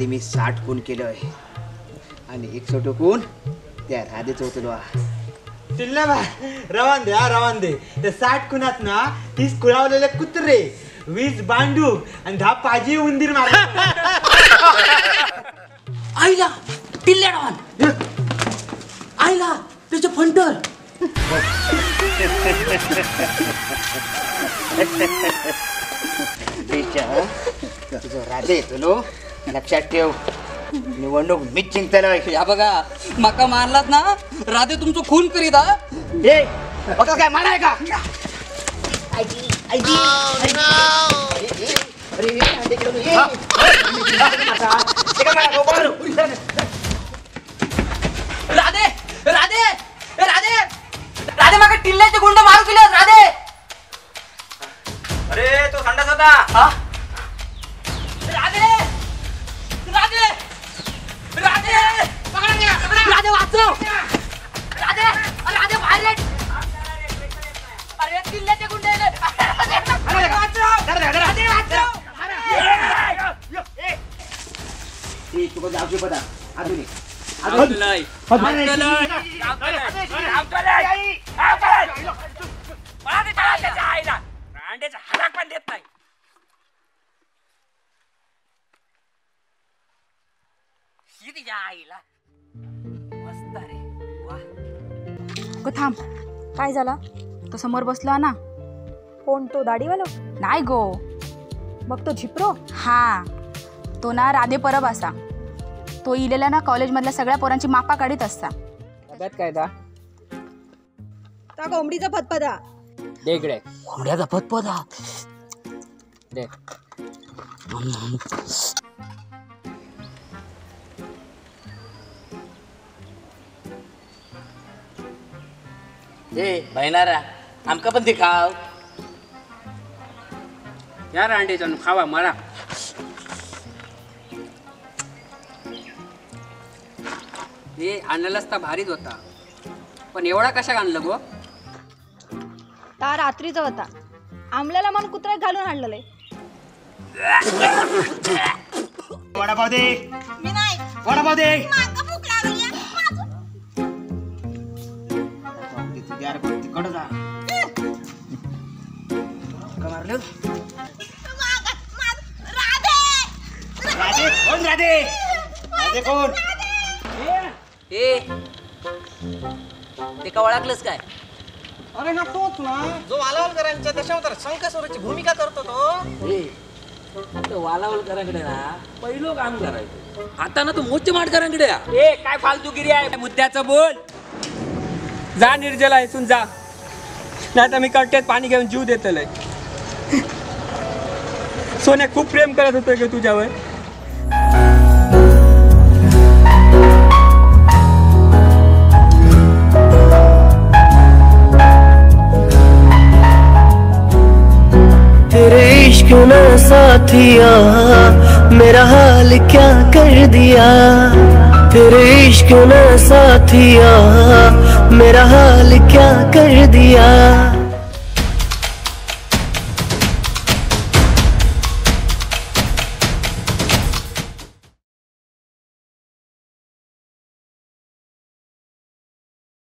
आधी मी 60 खून केलंय आणि 100 खून त्या राधेच होतो. तिल्ला बा रवान दे त्या 60 खुनात ना 30 कुळावलेले कुत्रे, 20 बांडू आणि 10 पाजी उंदीर मारले. आईला टिल्ल्या रवान, आईला त्याचे फंटर. तुझं राधे येतो लक्षात ठेव. निवडणूक मीच जिंकताना. या बघा माका मारलात ना राधे तुमचं खून करीत. ए बघा काय माराय का? राधे राधे राधे राधे माका टिल्ल्याचे गुंड मारू केले राधे. अरे तो संडास होता. राधे राधे राधे राधे वाचव. राधे राधे बाहेर ये. अरे टिल्ल्याचे गुंड हलाक पण देत नाही. आईला मस्त रे गो थांब. काय झाला? तो समोर बसला ना. कोण तो? दाढीवाला? नाही गो. मग तो झिप्रो? हा तो ना राधे परब असा. तो इलेला ना कॉलेजमधल्या सगळ्या पोरांची मापा काढीत असता. काय दा कोंबडीचा फतफदा दे इकडे. कोंबड्याचा फतफदा दे. बहिणारा आमका पण ते खाव. या रांडेचा खावा मला. हे आणलेलाच तर भारीच होता, पण एवढा कशा आणलं गो? ता रात्रीचा होता. आमल्याला मन कुत्र्यात घालून आणलेलं. वडापाव दे. मी नाही. वडापाव दे. माका भूक लागली आहे. तिकडं जा. मारलं राधे. कोण राधे? राधे कोण? ए ते का ओळखलंस काय? अरे ना तोच ना जो वालावलकरांच्या दशावतार शंकरस्वराची भूमिका करतो तो. वालावलकरांकडे ना पहिलं काम करायचं. आता ना तू मोठे माडकरांकडे. ए काय फालतूगिरी आहे? मुद्द्याचं बोल. जा निर्जला इथून जा, नाही तर मी कट्ट्यात पाणी घेऊन जीव देतलंय. सोन्या खूप प्रेम करत होतोय ग तुझ्यावर. तेरे इश्क ने साथिया मेरा हाल क्या कर दिया. तेरे इश्क ने साथिया मेरा हाल क्या कर दिया.